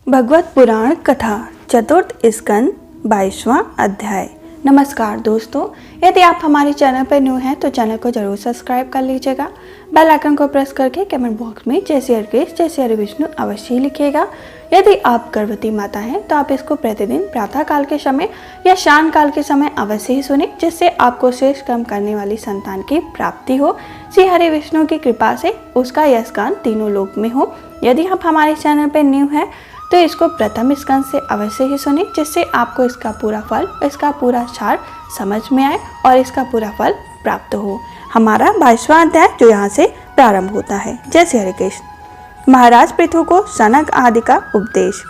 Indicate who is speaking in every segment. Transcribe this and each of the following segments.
Speaker 1: भगवत पुराण कथा चतुर्थ स्कंद 22वां अध्याय। नमस्कार दोस्तों, यदि आप हमारे चैनल पर न्यू हैं तो चैनल को जरूर सब्सक्राइब कर लीजिएगा। बेल आइकन को प्रेस करके कमेंट बॉक्स में जय श्री हरिकृष्ण जय श्री हरि विष्णु अवश्य लिखिएगा। यदि आप गर्भवती माता हैं तो आप इसको प्रतिदिन प्रातः काल के समय या शाम काल के समय अवश्य ही सुने, जिससे आपको श्रेष्ठ कर्म करने वाली संतान की प्राप्ति हो। श्री हरि विष्णु की कृपा से उसका यश गान तीनों लोक में हो। यदि आप हमारे चैनल पर न्यू है तो इसको प्रथम स्कंद से अवश्य ही सुने, जिससे आपको इसका पूरा फल, इसका पूरा सार समझ में आए और इसका पूरा फल प्राप्त हो। हमारा 22वां अध्याय जो यहाँ से प्रारंभ होता है। जय श्री हरिकृष्ण। महाराज पृथु को सनक आदि का उपदेश।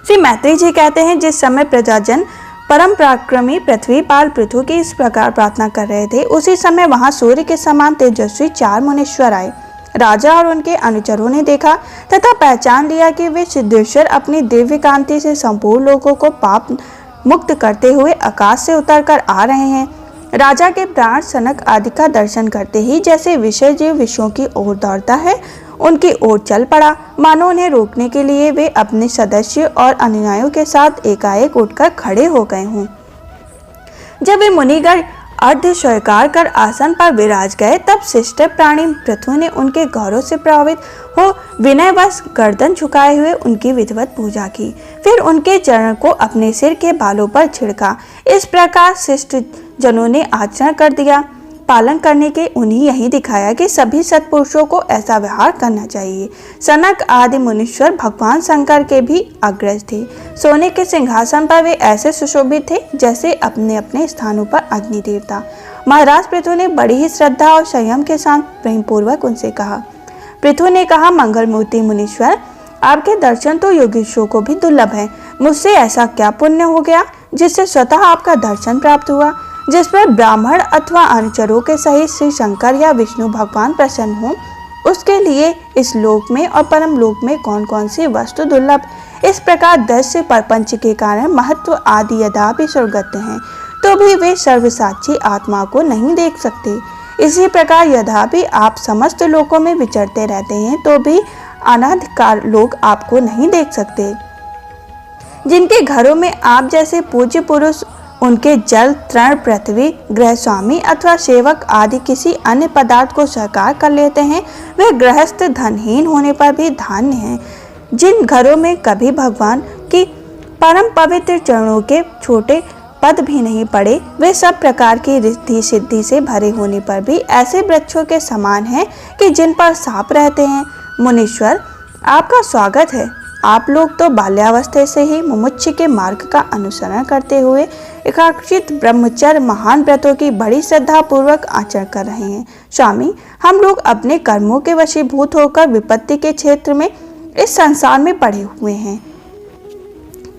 Speaker 1: श्री मैत्री जी कहते हैं, जिस समय प्रजाजन परम पराक्रमी पृथ्वीपाल पृथु की इस प्रकार प्रार्थना कर रहे थे, उसी समय वहां सूर्य के समान तेजस्वी 4 मुनीश्वर आए। राजा और उनके अनुचरों ने देखा तथा पहचान लिया कि वे सिद्धेश्वर अपनी दिव्य कांति से संपूर्ण लोगों को पाप मुक्त करते हुए आकाश से उतरकर आ रहे हैं। राजा के प्राण सनक आदि का दर्शन करते ही जैसे विषय जीव विषयों की ओर दौड़ता है, उनकी ओर चल पड़ा। मानो उन्हें रोकने के लिए वे अपने सदस्य और अनुयायियों के साथ एकाएक उठकर खड़े हो गए हों। जब वे मुनिगण अर्ध स्वीकार कर आसन पर विराज गए, तब शिष्ट प्राणी पृथु ने उनके गौरव से प्रभावित हो विनयवश गर्दन झुकाए हुए उनकी विधिवत पूजा की। फिर उनके चरण को अपने सिर के बालों पर छिड़का। इस प्रकार शिष्ट जनों ने आचरण कर दिया। पालन करने के उन्हें यही दिखाया कि सभी सत्पुरुषों को ऐसा व्यवहार करना चाहिए। सनक आदि मुनीश्वर भगवान शंकर के भी अग्रज थे। सोने के सिंहासन पर वे ऐसे सुशोभित थे जैसे अपने अपने स्थानों पर अग्नि देवता। महाराज पृथु ने बड़ी ही श्रद्धा और संयम के साथ प्रेम पूर्वक उनसे कहा। पृथु ने कहा, मंगल मूर्ति मुनीश्वर, आपके दर्शन तो योगेश्वरों को भी दुर्लभ है। मुझसे ऐसा क्या पुण्य हो गया जिससे स्वतः आपका दर्शन प्राप्त हुआ, जिस पर ब्राह्मण अथवा अनुचरों के सहित श्री शंकर या विष्णु भगवान प्रसन्न हो। उसके लिए इस लोक में और परम लोक में कौन कौन सी वस्तु दुर्लभ। इस प्रकार दृश्य प्रपंच के कारण महत्व आदि यद्यपि स्वर्गत्य हैं, तो भी वे सर्वसाक्षी आत्मा को नहीं देख सकते। इसी प्रकार यद्यपि आप समस्त लोकों में विचरते रहते हैं, तो भी अनाधिकार लोग आपको नहीं देख सकते। जिनके घरों में आप जैसे पूज्य पुरुष उनके जल, तृण, पृथ्वी, गृह स्वामी अथवा सेवक आदि किसी अन्य पदार्थ को स्वीकार कर लेते हैं, वे गृहस्थ धनहीन होने पर भी धन्य हैं। जिन घरों में कभी भगवान की परम पवित्र चरणों के छोटे पद भी नहीं पड़े, वे सब प्रकार की रिद्धि सिद्धि से भरे होने पर भी ऐसे वृक्षों के समान हैं कि जिन पर सांप रहते हैं। मुनीश्वर, आपका स्वागत है। आप लोग तो बाल्यावस्था से ही मुमुक्ष के मार्ग का अनुसरण करते हुए एकाग्रचित ब्रह्मचर्य महान व्रतों की बड़ी श्रद्धा पूर्वक आचरण कर रहे हैं। स्वामी, हम लोग अपने कर्मों के वशीभूत होकर विपत्ति के क्षेत्र में इस संसार में पड़े हुए हैं।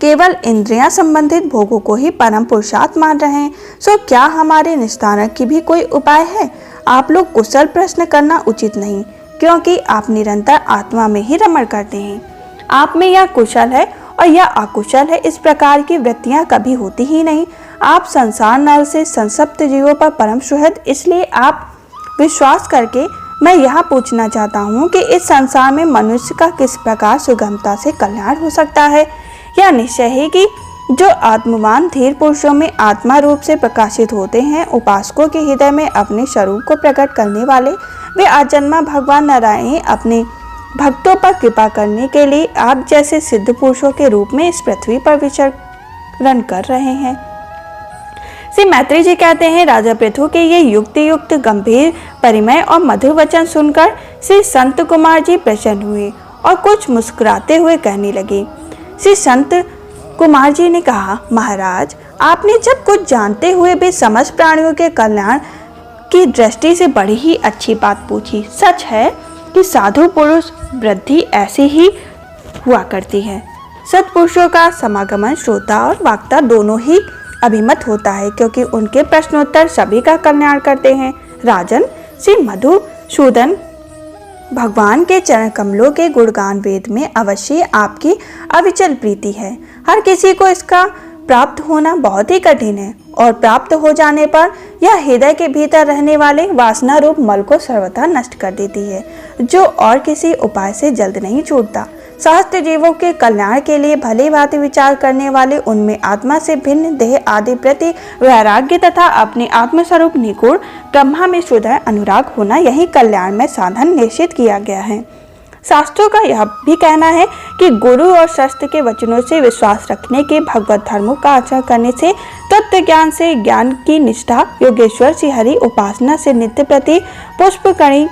Speaker 1: केवल इंद्रियां संबंधित भोगों को ही परम पुरुषार्थ मान रहे हैं। सो क्या हमारे निस्तारण की भी कोई उपाय है? आप लोग कुशल प्रश्न करना उचित नहीं, क्योंकि आप निरंतर आत्मा में ही रमण करते हैं। आप में यह कुशल है और यह अकुशल है, इस प्रकार की वृत्तियां कभी होती ही नहीं। आप संसार नल से संसप्त जीवों पर परम सुहृद, इसलिए आप विश्वास करके मैं यह पूछना चाहता हूँ कि इस संसार में मनुष्य का किस प्रकार सुगमता से कल्याण हो सकता है। यह निश्चय है कि जो आत्मवान धीर पुरुषों में आत्मा रूप से प्रकाशित होते हैं, उपासकों के हृदय में अपने स्वरूप को प्रकट करने वाले, वे आजन्मा भगवान नारायण अपने भक्तों पर कृपा करने के लिए आप जैसे सिद्ध पुरुषों के रूप में इस पृथ्वी पर विचरण कर रहे हैं। श्री मैत्री जी कहते हैं, राजा पृथु के ये युक्ति युक्त गंभीर परिमय और मधुर वचन सुनकर श्री संत कुमार जी प्रसन्न हुए और कुछ मुस्कुराते हुए कहने लगे। श्री संत कुमार जी ने कहा, महाराज, आपने जब कुछ जानते हुए भी समस्त प्राणियों के कल्याण की दृष्टि से बड़ी ही अच्छी बात पूछी। सच है कि साधु पुरुष वृद्धि ऐसी ही हुआ करती है। सत्पुरुषों का समागमन श्रोता और वक्ता दोनों ही अभिमत होता है, क्योंकि उनके प्रश्नोत्तर सभी का कल्याण करते हैं। राजन, श्री मधुसूदन भगवान के चरण कमलों के गुणगान वेद में अवश्य आपकी अविचल प्रीति है। हर किसी को इसका प्राप्त होना बहुत ही कठिन है, और प्राप्त हो जाने पर यह हृदय के भीतर रहने वाले वासना रूप मल को सर्वथा नष्ट कर देती है, जो और किसी उपाय से जल्द नहीं छूटता। सहस्त्र जीवों के कल्याण के लिए भली भांति विचार करने वाले, उनमें आत्मा से भिन्न देह आदि प्रति वैराग्य तथा अपने आत्मस्वरूप निगुण ब्रह्मा में हृदय अनुराग होना, यही कल्याण में साधन निश्चित किया गया है। शास्त्रों का यह भी कहना है कि गुरु और शास्त्र के वचनों से विश्वास रखने के, भगवत धर्मों का आचरण करने से, तत्व ज्ञान से ज्ञान की निष्ठा, योगेश्वर श्री हरि उपासना से, नित्य प्रति पुष्पकणी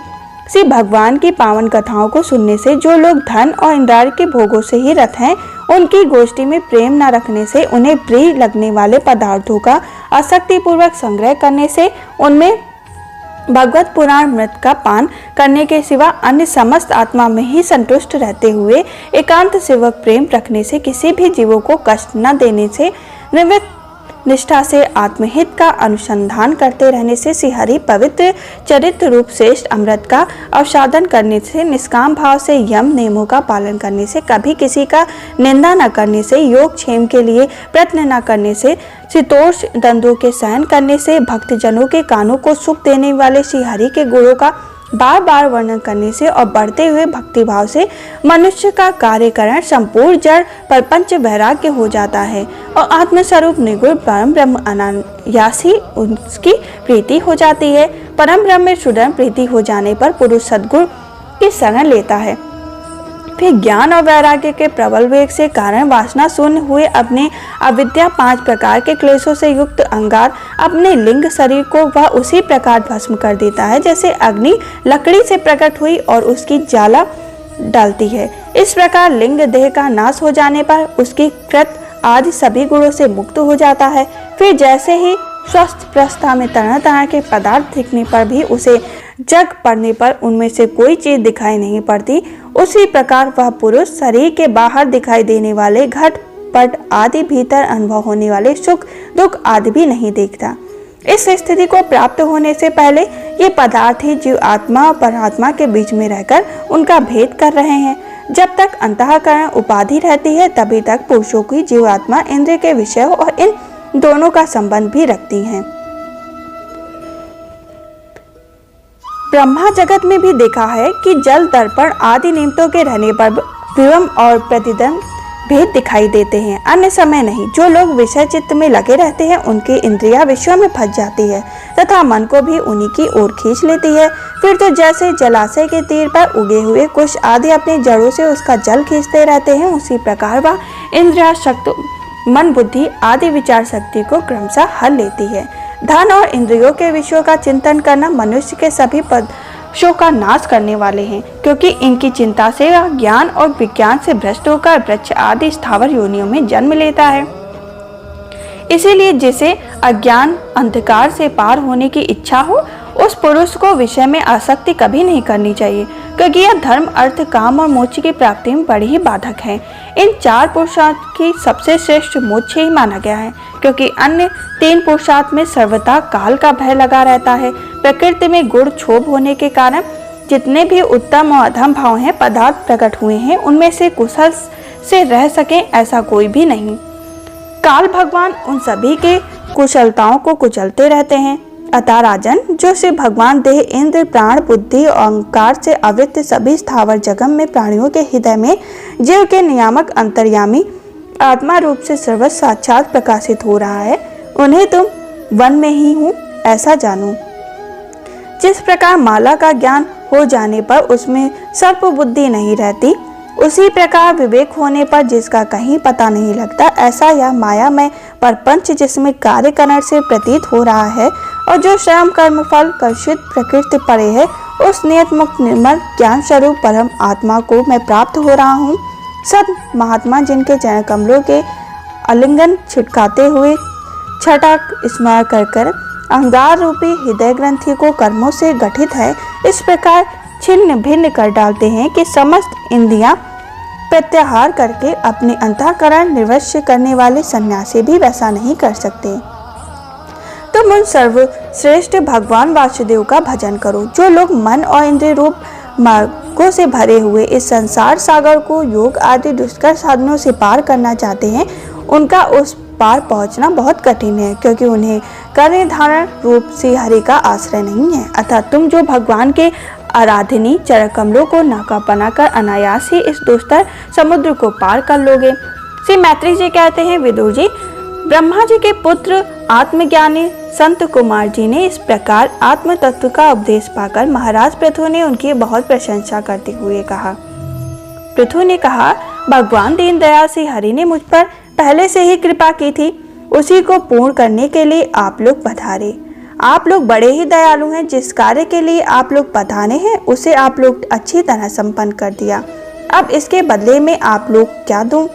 Speaker 1: से, भगवान की पावन कथाओं को सुनने से, जो लोग धन और इंद्रिय के भोगों से ही रत हैं, उनकी गोष्ठी में प्रेम न रखने से, उन्हें प्रिय लगने वाले पदार्थों का आसक्ति पूर्वक संग्रह करने से, उनमें भगवत पुराण मृत का पान करने के सिवा अन्य समस्त आत्मा में ही संतुष्ट रहते हुए एकांत सेवक प्रेम रखने से, किसी भी जीवों को कष्ट न देने से, निवृत्त निष्ठा से आत्महित का अनुसंधान करते रहने से, श्रीहरि पवित्र चरित्र रूप श्रेष्ठ अमृत का अवसादन करने से, निष्काम भाव से यम नियमों का पालन करने से, कभी किसी का निंदा न करने से, योग क्षेम के लिए प्रयत्न न करने से, शीतोष दंडों के सहन करने से, भक्तजनों के कानों को सुख देने वाले श्रीहरि के गुणों का बार बार वर्णन करने से और बढ़ते हुए भक्तिभाव से मनुष्य का कार्यकरण संपूर्ण जड़ प्रपंच वैराग्य हो जाता है और आत्मस्वरूप निगुण परम ब्रह्म अनायासी उसकी प्रीति हो जाती है। परम ब्रह्म में सुदृढ़ प्रीति हो जाने पर पुरुष सद्गुरु की शरण लेता है। फिर ज्ञान और वैराग्य के प्रबल वेग से कारण वासना शून्य हुए अपने अविद्या 5 प्रकार के क्लेशों से युक्त अंगार अपने लिंग शरीर को वह उसी प्रकार भस्म कर देता है जैसे अग्नि लकड़ी से प्रकट हुई और उसकी ज्वाला डालती है। इस प्रकार लिंग देह का नाश हो जाने पर उसकी कृत आदि सभी गुणों से मुक्त हो जाता है। फिर जैसे ही स्वस्थ प्रस्था में तरह तरह के पदार्थ दिखने पर भी उसे जग पड़ने पर उनमें से कोई चीज दिखाई नहीं पड़ती, उसी प्रकार वह पुरुष शरीर के बाहर दिखाई देने वाले घट पट आदि भीतर अनुभव होने वाले सुख दुख आदि भी नहीं देखता। इस स्थिति को प्राप्त होने से पहले ये पदार्थ ही जीव आत्मा और परमात्मा के बीच में रहकर उनका भेद कर रहे हैं। जब तक अंतःकरण उपाधि रहती है तभी तक पुरुषों की जीवात्मा इंद्रिय के विषय और इन दोनों का संबंध भी रखती हैं। ब्रह्मा जगत में भी देखा है कि जल दर्पण आदि निमित्तों के रहने पर विवम और प्रतिदन भेद दिखाई देते हैं, अन्य समय नहीं। जो लोग विषय चित्त में लगे रहते हैं उनकी इंद्रियां विषयों में फंस जाती है तथा मन को भी उन्हीं की ओर खींच लेती है। फिर तो जैसे जलाशय के तीर पर उगे हुए कुश आदि अपनी जड़ों से उसका जल खींचते रहते हैं, उसी प्रकार वह इंद्रिया शक्ति मन बुद्धि आदि विचार शक्ति को क्रमशः हर लेती है। धन और इंद्रियों के विषयों का चिंतन करना मनुष्य के सभी पशुओं का नाश करने वाले हैं, क्योंकि इनकी चिंता से वह ज्ञान और विज्ञान से भ्रष्ट होकर वृक्ष आदि स्थावर योनियों में जन्म लेता है। इसीलिए जिसे अज्ञान अंधकार से पार होने की इच्छा हो उस पुरुष को विषय में आसक्ति कभी नहीं करनी चाहिए, क्योंकि यह धर्म अर्थ काम और मोक्ष की प्राप्ति में बड़ी ही बाधक है। इन 4 पुरुषार्थ की सबसे श्रेष्ठ मोक्ष ही माना गया है, क्योंकि अन्य 3 पुरुषार्थ में सर्वथा काल का भय लगा रहता है। प्रकृति में गुण क्षोभ होने के कारण जितने भी उत्तम और अधम भाव हैं पदार्थ प्रकट हुए हैं, उनमें से कुशल से रह सके ऐसा कोई भी नहीं। काल भगवान उन सभी के कुशलताओं को कुचलते रहते हैं। अतः राजन, जो शिव भगवान देह इंद्र प्राण बुद्धि और अहंकार से आवृत सभी स्थावर जगम में प्राणियों के हृदय में जीव के नियामक अंतर्यामी आत्मा रूप से सर्वस्व साक्षात प्रकाशित हो रहा है, उन्हें तुम वन में ही हूँ ऐसा जानो। जिस प्रकार माला का ज्ञान हो जाने पर उसमें सर्प बुद्धि नहीं रहती, उसी प्रकार विवेक होने पर जिसका कहीं पता नहीं लगता, ऐसा यह माया में परपंच जिसमें कार्यकरण से प्रतीत हो रहा है और जो श्रम कर्म फल कलुषित प्रकृति परे है, उस नियत मुक्त निर्मल ज्ञान स्वरूप परम आत्मा को मैं प्राप्त हो रहा हूँ। सब महात्मा जिनके चरण कमलों के आलिंगन छिटकाते हुए छठा स्मरण कर कर अहंकार रूपी हृदय ग्रंथि को कर्मों से गठित है, इस प्रकार छिन्न भिन्न कर डालते हैं कि समस्त इंद्रियां प्रत्याहार करके अपने अंतःकरण निवश्य करने वाले सन्यासी भी वैसा नहीं कर सकते। तुम उन सर्वश्रेष्ठ भगवान वासुदेव का भजन करो। जो लोग मन और इंद्रिय रूप मार्गों से भरे हुए इस संसार सागर को योग आदि दुष्कर साधनों से पार करना चाहते हैं, उनका उस पार पहुंचना बहुत कठिन है, क्योंकि उन्हें कार्य धारण रूप से हरि का आश्रय नहीं है। अतः तुम जो भगवान के आराधनी चरकमलों को नाका बनाकर अनायास ही इस दुस्तर समुद्र को पार कर लोगे। श्री मैत्री जी कहते हैं, विदुर जी, ब्रह्मा जी के पुत्र आत्मज्ञानी संत कुमार जी ने इस प्रकार आत्म तत्व का उपदेश पाकर महाराज पृथु ने उनकी बहुत प्रशंसा करते हुए कहा। पृथु ने कहा, भगवान दीनदयाल श्री हरि ने मुझ पर पहले से ही कृपा की थी, उसी को पूर्ण करने के लिए आप लोग पधारे। आप लोग बड़े ही दयालु हैं। जिस कार्य के लिए आप लोग पधारे हैं उसे आप लोग अच्छी तरह संपन्न कर दिया। अब इसके बदले में आप लोग क्या दूं?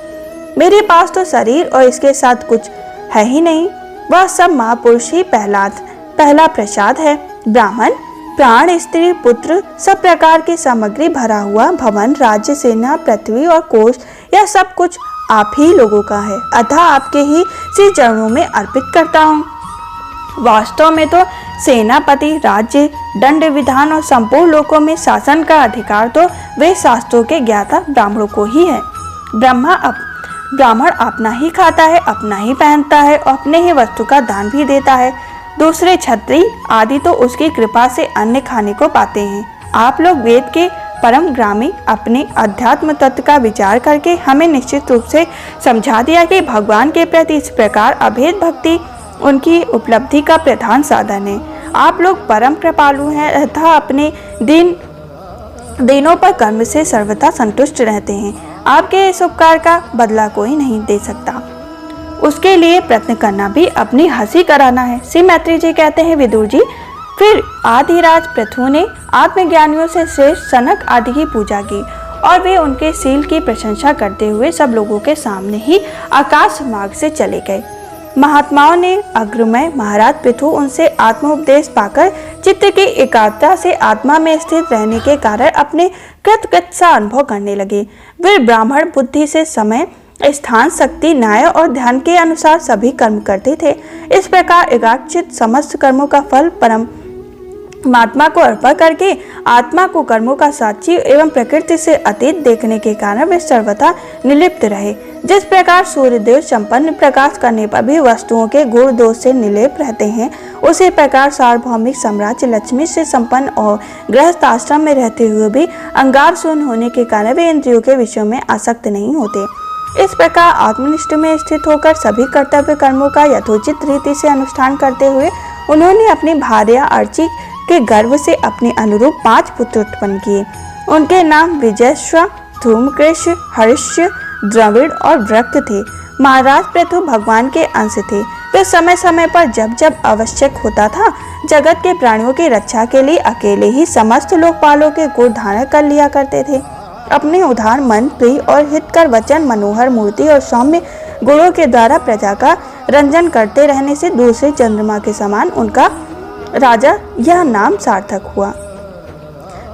Speaker 1: मेरे पास तो शरीर और इसके साथ कुछ है ही नहीं। वह सब महापुरुष ही पहला प्रसाद है। ब्राह्मण, प्राण, स्त्री, पुत्र, सब प्रकार की सामग्री भरा हुआ भवन, राज्य, सेना, पृथ्वी और कोष, यह सब कुछ आप ही लोगों का है। अतः आपके ही श्री चरणों में अर्पित करता हूँ। वास्तव में तो सेनापति, राज्य, दंड विधान और संपूर्ण लोकों में शासन का अधिकार तो वे शास्त्रों के ज्ञाता ब्राह्मणों को ही है। ब्राह्मण अपना ही खाता है, अपना ही पहनता है और अपने ही वस्तु का दान भी देता है। दूसरे क्षत्रिय आदि तो उसकी कृपा से अन्न खाने को पाते हैं। आप लोग वेद के परम ग्रामी अपने अध्यात्म तत्व का विचार करके हमें निश्चित रूप से समझा दिया कि भगवान के प्रति इस प्रकार अभेद भक्ति उनकी उपलब्धि का प्रधान साधन है। आप लोग परम कृपालु हैं तथा अपने दिनों पर कर्म से सर्वथा संतुष्ट रहते हैं। आपके इस उपकार का बदला कोई नहीं दे सकता, उसके लिए प्रयत्न करना भी अपनी हंसी कराना है। श्री मैत्री जी कहते हैं, विदुर जी, फिर आदिराज पृथु ने आत्मज्ञानियों से श्रेष्ठ सनक आदि की पूजा की और वे उनके शील की प्रशंसा करते हुए सब लोगों के सामने ही आकाश मार्ग से चले गए। महात्माओं ने अग्रमय महाराज पृथु उनसे आत्मोपदेश पाकर चित्त की एकाग्रता से आत्मा में स्थित रहने के कारण अपने कृतकृत सा अनुभव करने लगे। वे ब्राह्मण बुद्धि से समय, स्थान, शक्ति, न्याय और ध्यान के अनुसार सभी कर्म करते थे। इस प्रकार एकाग्रचित समस्त कर्मों का फल परमात्मा को अर्पण करके आत्मा को कर्मों का साक्षी एवं प्रकृति से अतीत देखने के कारण वे सर्वथा निर्लिप्त रहे। जिस प्रकार सूर्यदेव संपन्न प्रकाश करने पर भी वस्तुओं के गुण दोष से निर्लिप्त रहते हैं, उसी प्रकार सार्वभौमिक साम्राज्य लक्ष्मी से संपन्न और गृहस्थ आश्रम में रहते हुए भी अंगार शून्य होने के कारण वे इंद्रियों के विषयों में आसक्त नहीं होते। इस प्रकार आत्मनिष्ठ में स्थित होकर सभी कर्तव्य कर्मों का यथोचित रीति से अनुष्ठान करते हुए उन्होंने अपनी भार्या अर्ची के गर्भ से अपने अनुरूप 5 पुत्र उत्पन्न किए। उनके नाम विजयश्व, धूमकेश, हर्ष्य, द्रविड़ और वृक्त थे। महाराज पृथु भगवान के अंश थे। वे समय समय पर जब जब आवश्यक होता था जगत के प्राणियों की रक्षा के लिए अकेले ही समस्त लोकपालों के गुण धारण कर लिया करते थे। अपने उदार मन, प्रिय और हितकर वचन, मनोहर मूर्ति और सौम्य गुणों के द्वारा प्रजा का रंजन करते रहने से दूसरे चंद्रमा के समान उनका राजा यह नाम सार्थक हुआ।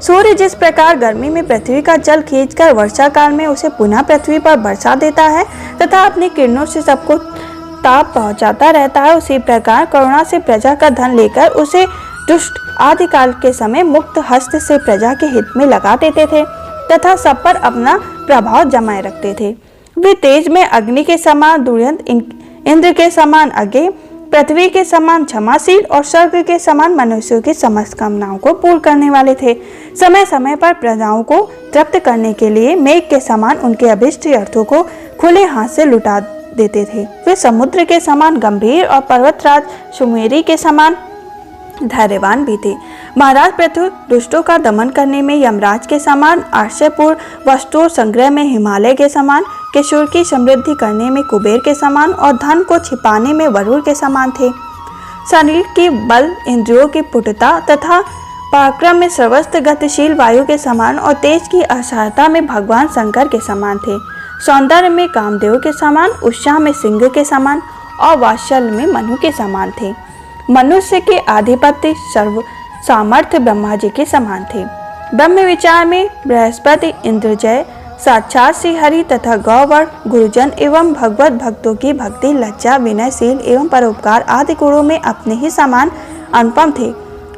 Speaker 1: सूर्य जिस प्रकार गर्मी में पृथ्वी का जल खींचकर वर्षा काल में उसे पुनः पृथ्वी पर बरसा देता है तथा अपनी किरणों से सबको ताप पहुंचाता रहता है, उसी प्रकार करुणा से प्रजा का धन लेकर उसे दुष्ट आदिकाल के समय मुक्त हस्त से प्रजा के हित में लगा देते थे तथा सब पर अपना प्रभाव जमाए रखते थे। वे तेज में अग्नि के समान दुर्यंत, इंद्र के समान अज्ञेय, पृथ्वी के समान क्षमाशील और स्वर्ग के समान मनुष्यों की समस्त कामनाओं को पूर्ण करने वाले थे। समय समय पर प्रजाओं को तृप्त करने के लिए मेघ के समान उनके अभिष्ट अर्थों को खुले हाथ से लुटा देते थे। वे समुद्र के समान गंभीर और पर्वतराज सुमेरी के समान धैर्यवान भी थे। महाराज पृथु दुष्टों का दमन करने में यमराज के समान, आश्चर्यपूर्ण वस्तुओं संग्रह में हिमालय के समान, किशोर की समृद्धि करने में कुबेर के समान और धन को छिपाने में वरुण के समान थे। शरीर की बल, इंद्रियों की पुटता तथा पराक्रम में सर्वस्त्र गतिशील वायु के समान और तेज की असहायता में भगवान शंकर के समान थे। सौंदर्य में कामदेव के समान, उत्साह में सिंह के समान और वात्सल्य में मनु के समान थे। मनुष्य के आधिपत्य सर्व सामर्थ्य ब्रह्मा जी के समान थे। ब्रह्म विचार में बृहस्पति, इंद्रजय, साक्षात श्री हरि तथा गौवर, गुरुजन एवं भगवत भक्तों की भक्ति, लज्जा, विनयशील एवं परोपकार आदि गुणों में अपने ही समान अनुपम थे।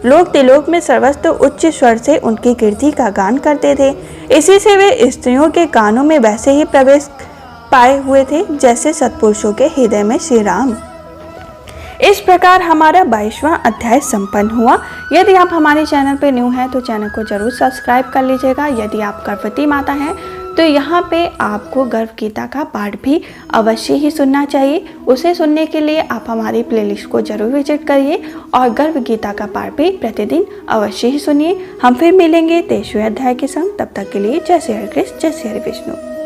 Speaker 1: लोक तिलोक में सर्वस्त्र उच्च स्वर से उनकी कीर्ति का गान करते थे। इसी से वे स्त्रियों के कानों में वैसे ही प्रवेश पाए हुए थे जैसे सत्पुरुषों के हृदय में श्री राम। इस प्रकार हमारा 22वां अध्याय संपन्न हुआ। यदि आप हमारे चैनल पर न्यू हैं तो चैनल को जरूर सब्सक्राइब कर लीजिएगा। यदि आप गर्भवती माता हैं तो यहाँ पे आपको गर्भ गीता का पाठ भी अवश्य ही सुनना चाहिए। उसे सुनने के लिए आप हमारी प्लेलिस्ट को जरूर विजिट करिए और गर्भ गीता का पाठ भी प्रतिदिन अवश्य ही सुनिए। हम फिर मिलेंगे 23वें अध्याय के संग। तब तक के लिए जय श्री हरि कृष्ण, जय श्री हरि विष्णु।